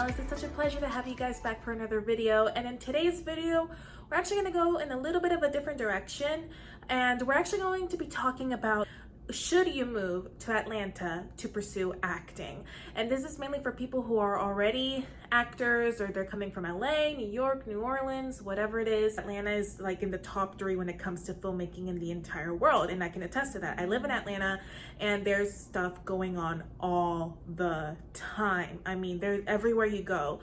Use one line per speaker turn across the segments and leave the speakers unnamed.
Alice. It's such a pleasure to have you guys back for another video. And in today's video, we're actually going to go in a little bit of a different direction. And we're actually going to be talking about, should you move to Atlanta to pursue acting? And this is mainly for people who are already actors, or they're coming from LA, New York, New Orleans, whatever it is. Atlanta is like in the top 3 when it comes to filmmaking in the entire world, and I can attest to that. I live in Atlanta and there's stuff going on all the time. I mean, there's everywhere you go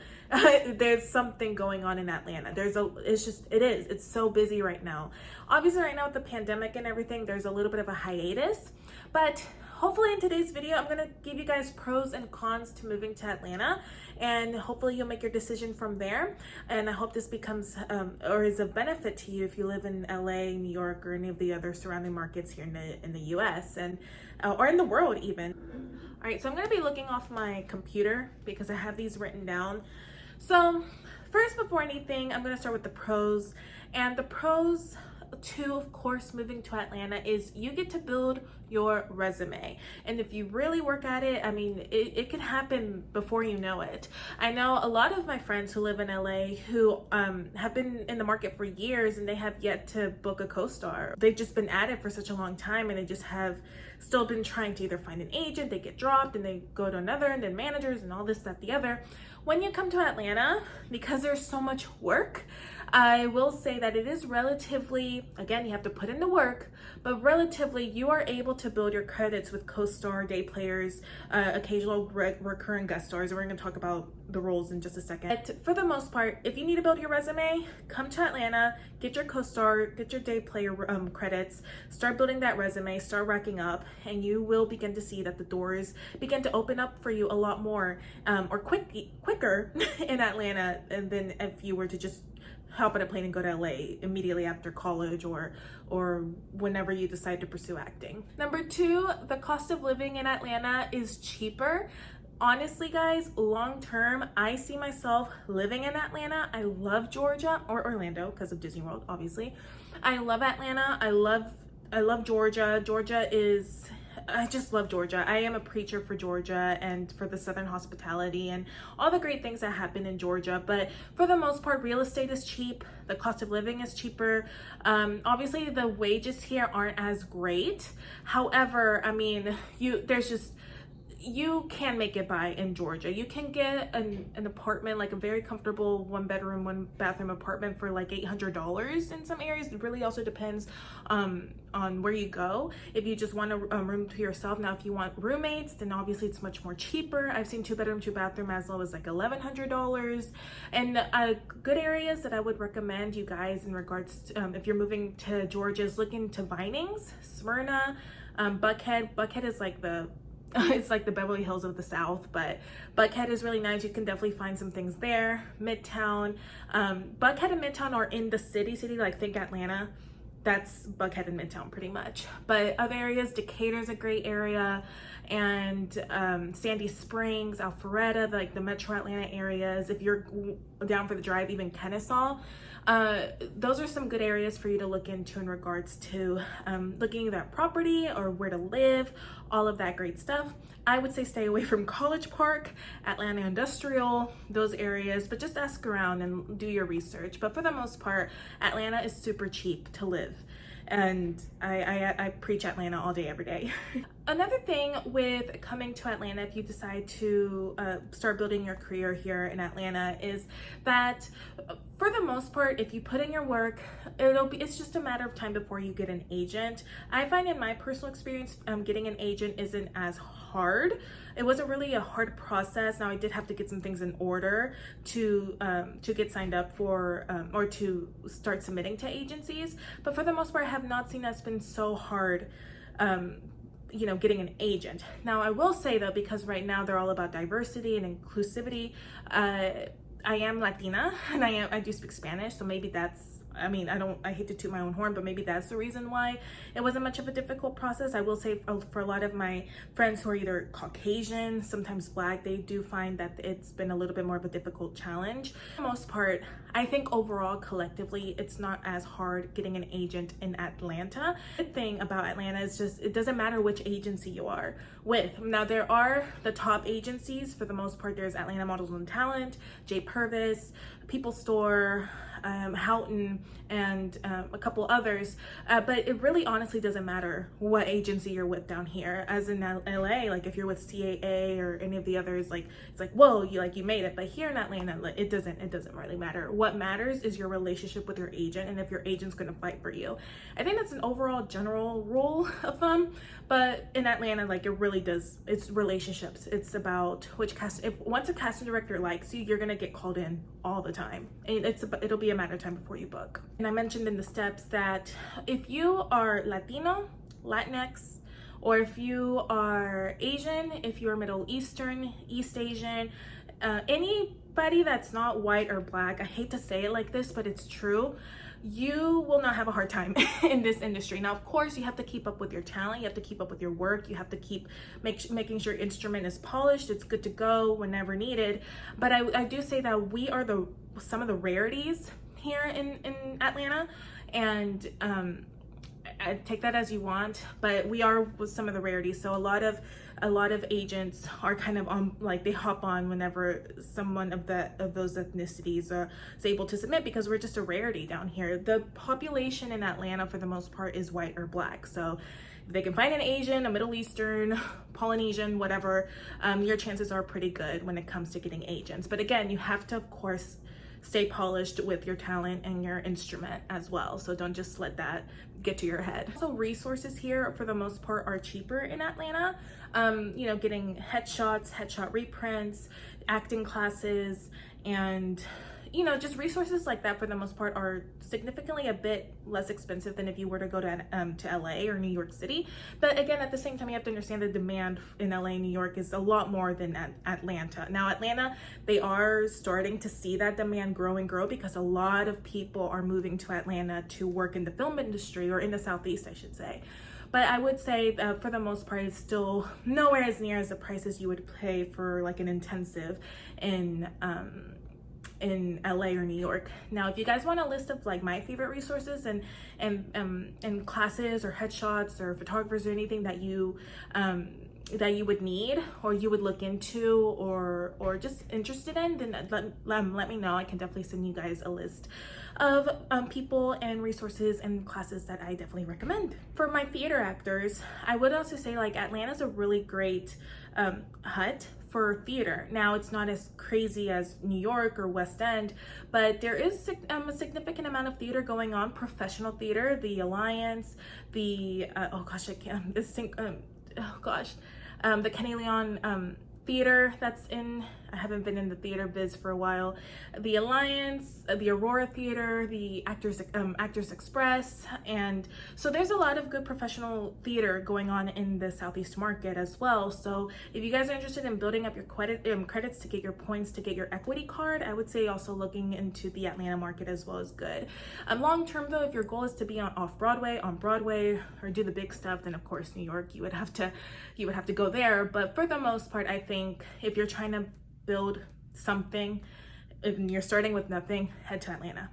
there's something going on in Atlanta. It's so busy right now. Obviously right now with the pandemic and everything, there's a little bit of a hiatus, but hopefully in today's video, I'm gonna give you guys pros and cons to moving to Atlanta, and hopefully you'll make your decision from there. And I hope this becomes or is of benefit to you if you live in LA, New York, or any of the other surrounding markets here in the US and or in the world even. All right, so I'm gonna be looking off my computer because I have these written down. So first, before anything, I'm gonna start with the pros. And the pros to, of course, moving to Atlanta is you get to build your resume. And if you really work at it, I mean, it can happen before you know it. I know a lot of my friends who live in LA who have been in the market for years and they have yet to book a co-star. They've just been at it for such a long time, and they just have still been trying to either find an agent, they get dropped and they go to another, and then managers and all this, that, the other. When you come to Atlanta, because there's so much work, I will say that it is relatively, again, you have to put in the work, but relatively you are able to build your credits with co-star, day players, occasional recurring guest stars. We're going to talk about the roles in just a second. But for the most part, if you need to build your resume, come to Atlanta, get your co-star, get your day player credits, start building that resume, start racking up, and you will begin to see that the doors begin to open up for you a lot more or quicker in Atlanta than if you were to just hop on a plane and go to LA immediately after college or whenever you decide to pursue acting. Number 2, the cost of living in Atlanta is cheaper. Honestly, guys, long term, I see myself living in Atlanta. I love Georgia, or Orlando because of Disney World, obviously. I love Atlanta. I love Georgia. I just love Georgia. I am a preacher for Georgia and for the Southern hospitality and all the great things that happen in Georgia. But for the most part, real estate is cheap. The cost of living is cheaper. Obviously, the wages here aren't as great. However, I mean, you can make it by in Georgia. You can get an apartment, like a very comfortable 1-bedroom, 1-bathroom apartment for like $800 in some areas. It really also depends on where you go. If you just want a room to yourself. Now, if you want roommates, then obviously it's much more cheaper. I've seen 2-bedroom, 2-bathroom as low as like $1,100. And good areas that I would recommend you guys in regards to, if you're moving to Georgia, is look into Vinings, Smyrna, Buckhead. Buckhead is like it's like the Beverly Hills of the South, but Buckhead is really nice. You can definitely find some things there. Midtown, Buckhead and Midtown are in the city, like think Atlanta. That's Buckhead and Midtown pretty much. But other areas, Decatur's a great area, and Sandy Springs, Alpharetta, like the Metro Atlanta areas. If you're down for the drive, even Kennesaw. Those are some good areas for you to look into in regards to looking at that property or where to live, all of that great stuff. I would say stay away from College Park, Atlanta Industrial, those areas, but just ask around and do your research. But for the most part, Atlanta is super cheap to live. And I preach Atlanta all day, every day. Another thing with coming to Atlanta, if you decide to start building your career here in Atlanta, is that for the most part, if you put in your work, it's just a matter of time before you get an agent. I find in my personal experience, getting an agent isn't as hard. It wasn't really a hard process. Now, I did have to get some things in order to get signed up for or to start submitting to agencies. But for the most part, I have not seen that's been so hard, getting an agent. Now, I will say though, because right now they're all about diversity and inclusivity, I am Latina and I do speak Spanish, so maybe that's I mean, I hate to toot my own horn, but maybe that's the reason why it wasn't much of a difficult process. I will say for a lot of my friends who are either Caucasian, sometimes Black, they do find that it's been a little bit more of a difficult challenge. For the most part, I think overall, collectively, it's not as hard getting an agent in Atlanta. The good thing about Atlanta is just, it doesn't matter which agency you are with. Now, there are the top agencies. For the most part, there's Atlanta Models and Talent, J. Purvis, People Store, Houghton, and a couple others, but it really honestly doesn't matter what agency you're with down here. As in LA, like if you're with CAA or any of the others, like it's like, whoa, you made it. But here in Atlanta, it doesn't really matter. What matters is your relationship with your agent, and if your agent's going to fight for you. I think that's an overall general rule of thumb, but in Atlanta, like, it really does, it's relationships. It's about which once a casting director likes you, you're going to get called in all the time, and it'll be a matter of time before you book. And I mentioned in the steps that if you are Latino, Latinx, or if you are Asian, if you're Middle Eastern, East Asian, anybody that's not white or Black, I hate to say it like this, but it's true, you will not have a hard time in this industry. Now, of course, you have to keep up with your talent, you have to keep up with your work, you have to keep making sure your instrument is polished, it's good to go whenever needed. But I do say that we are some of the rarities here in Atlanta, and I take that as you want, but we are with some of the rarities. So a lot of agents are kind of on, like, they hop on whenever someone of those ethnicities is able to submit, because we're just a rarity down here. The population in Atlanta for the most part is white or Black. So if they can find an Asian, a Middle Eastern, Polynesian, whatever, your chances are pretty good when it comes to getting agents. But again, you have to, of course, stay polished with your talent and your instrument as well. So don't just let that get to your head. So resources here for the most part are cheaper in Atlanta. Getting headshot reprints, acting classes, and just resources like that for the most part are significantly a bit less expensive than if you were to go to LA or New York City. But again, at the same time, you have to understand the demand in LA and New York is a lot more than Atlanta. Now, Atlanta, they are starting to see that demand grow because a lot of people are moving to Atlanta to work in the film industry, or in the Southeast, I should say. But I would say that for the most part, it's still nowhere as near as the prices you would pay for like an intensive in LA or New York. Now, if you guys want a list of like my favorite resources and classes or headshots or photographers or anything that you would need or you would look into or just interested in, then let me know. I can definitely send you guys a list of people and resources and classes that I definitely recommend. For my theater actors, I would also say like Atlanta's a really great hut for theater. Now, it's not as crazy as New York or West End, but there is a significant amount of theater going on, professional theater, the Alliance, the the Kenny Leon theater that's in, I haven't been in the theater biz for a while, the Alliance, the Aurora Theater, the Actors Express, and so there's a lot of good professional theater going on in the Southeast market as well. So if you guys are interested in building up your credits to get your points, to get your equity card, I would say also looking into the Atlanta market as well is good. Long term though, if your goal is to be on Broadway, or do the big stuff, then of course New York, you would have to go there. But for the most part, I think if you're trying to build something, if you're starting with nothing, head to Atlanta.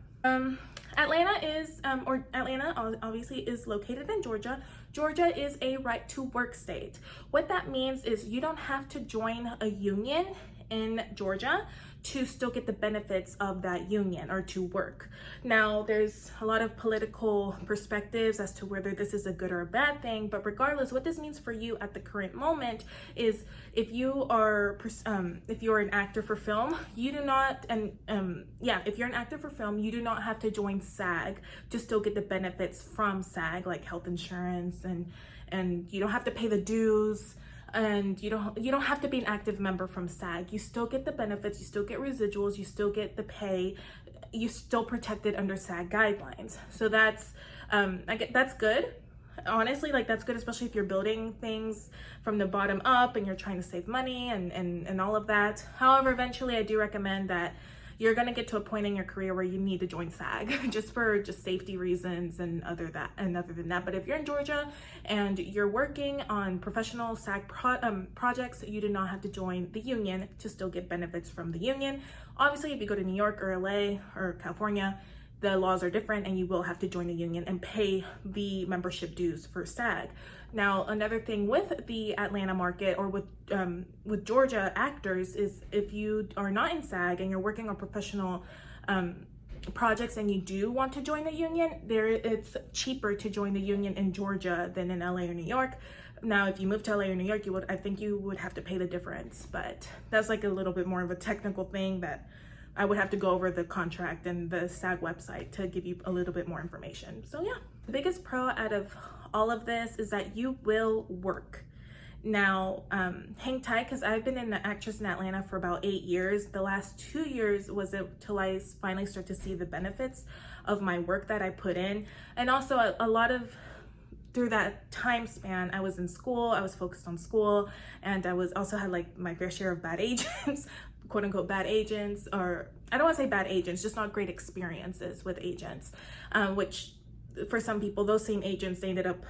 Atlanta obviously is located in Georgia. Georgia is a right to work state. What that means is you don't have to join a union in Georgia to still get the benefits of that union or to work. Now, there's a lot of political perspectives as to whether this is a good or a bad thing, but regardless, what this means for you at the current moment is if you are an actor for film, you do not, if you're an actor for film, you do not have to join SAG to still get the benefits from SAG, like health insurance, and you don't have to pay the dues, and you don't have to be an active member from SAG. You still get the benefits, you still get residuals, you still get the pay, you still protected under SAG guidelines. So that's good. Honestly, like that's good, especially if you're building things from the bottom up and you're trying to save money and all of that. However, eventually I do recommend that you're gonna get to a point in your career where you need to join SAG just for safety reasons and other than that. But if you're in Georgia and you're working on professional SAG projects, you do not have to join the union to still get benefits from the union. Obviously, if you go to New York or LA or California, the laws are different and you will have to join the union and pay the membership dues for SAG. Now, another thing with the Atlanta market or with Georgia actors is if you are not in SAG and you're working on professional projects and you do want to join the union, it's cheaper to join the union in Georgia than in LA or New York. Now, if you move to LA or New York, I think you would have to pay the difference, but that's like a little bit more of a technical thing that I would have to go over the contract and the SAG website to give you a little bit more information. So yeah, the biggest pro out of all of this is that you will work. Now, hang tight, because I've been an actress in Atlanta for about 8 years. The last 2 years was till I finally start to see the benefits of my work that I put in. And also a lot of, through that time span, I was in school, I was focused on school, and I was also had like my fair share of bad agents, quote unquote bad agents, or I don't want to say bad agents, just not great experiences with agents, which for some people, those same agents, they ended up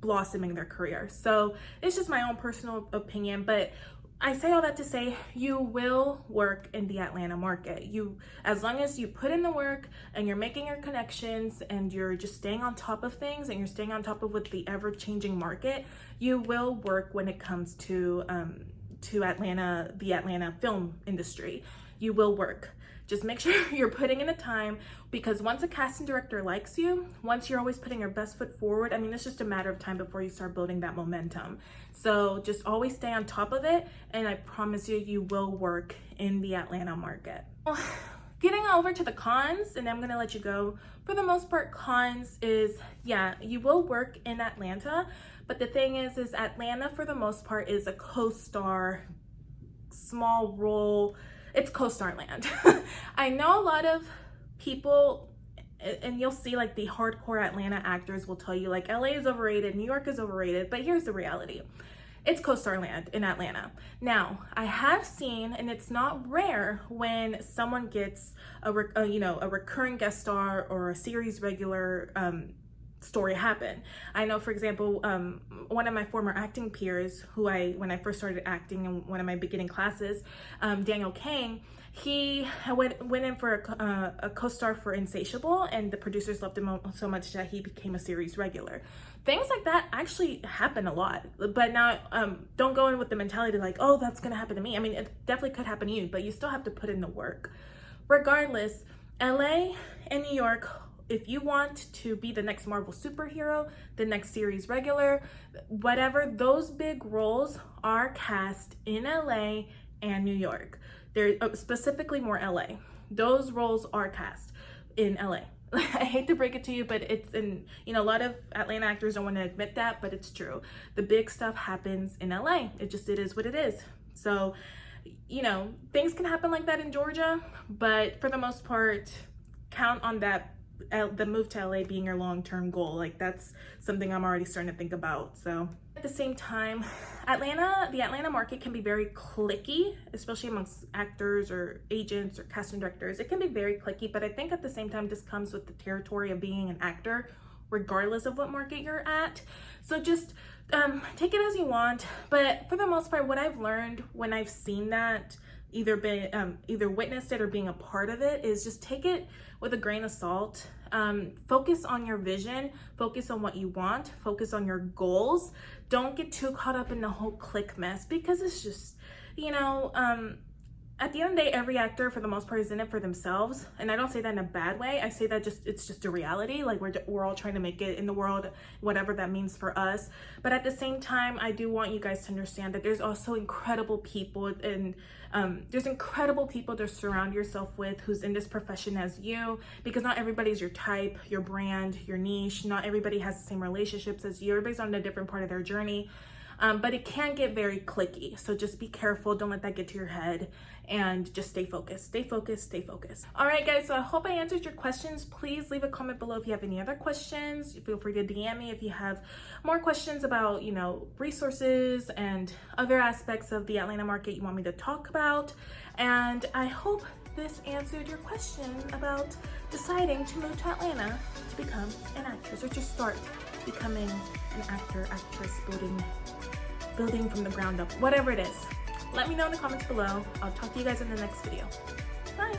blossoming their career. So it's just my own personal opinion, but I say all that to say you will work in the Atlanta market. As long as you put in the work and you're making your connections and you're just staying on top of things and you're staying on top of with the ever-changing market, you will work when it comes to Atlanta, the Atlanta film industry. You will work. Just make sure you're putting in the time, because once a casting director likes you, once you're always putting your best foot forward, I mean, it's just a matter of time before you start building that momentum. So just always stay on top of it, and I promise you, you will work in the Atlanta market. Well, getting over to the cons, and I'm gonna let you go. For the most part, cons is, yeah, you will work in Atlanta, but the thing is Atlanta for the most part is a co-star, small role. It's co-star land. I know a lot of people, and you'll see like the hardcore Atlanta actors will tell you like LA is overrated, New York is overrated, but here's the reality. It's co-star land in Atlanta. Now, I have seen, and it's not rare, when someone gets a recurring guest star or a series regular story happen. I know, for example, one of my former acting peers when I first started acting in one of my beginning classes, Daniel Kang, he went in for a co-star for Insatiable, and the producers loved him so much that he became a series regular. Things like that actually happen a lot, but now don't go in with the mentality like, oh, that's gonna happen to me. I mean, it definitely could happen to you, but you still have to put in the work. Regardless, LA and New York, if you want to be the next Marvel superhero, the next series regular, whatever, those big roles are cast in LA and New York. They're specifically more LA. Those roles are cast in LA. I hate to break it to you, but it's in, a lot of Atlanta actors don't want to admit that, but it's true. The big stuff happens in LA. It is what it is. So, things can happen like that in Georgia, but for the most part, count on that, the move to LA being your long-term goal. Like, that's something I'm already starting to think about. So at the same time, the Atlanta market can be very cliquey, especially amongst actors or agents or casting directors. It can be very cliquey, but I think at the same time, this comes with the territory of being an actor, regardless of what market you're at. So just take it as you want. But for the most part, what I've learned when I've seen that, either witnessed it or being a part of it, is just take it with a grain of salt. Focus on your vision, focus on what you want, focus on your goals. Don't get too caught up in the whole clique mess, because it's just, at the end of the day, every actor for the most part is in it for themselves. And I don't say that in a bad way. I say that it's just a reality. Like, we're all trying to make it in the world, whatever that means for us. But at the same time, I do want you guys to understand that there's also incredible people, and there's incredible people to surround yourself with who's in this profession as you, because not everybody's your type, your brand, your niche. Not everybody has the same relationships as you. Everybody's on a different part of their journey. But it can get very cliquey. So just be careful. Don't let that get to your head, and just stay focused, stay focused, stay focused. All right, guys. So I hope I answered your questions. Please leave a comment below if you have any other questions. Feel free to DM me if you have more questions about, resources and other aspects of the Atlanta market you want me to talk about. And I hope this answered your question about deciding to move to Atlanta to become an actress or to start becoming an actor, actress, building from the ground up, whatever it is. Let me know in the comments below. I'll talk to you guys in the next video. Bye.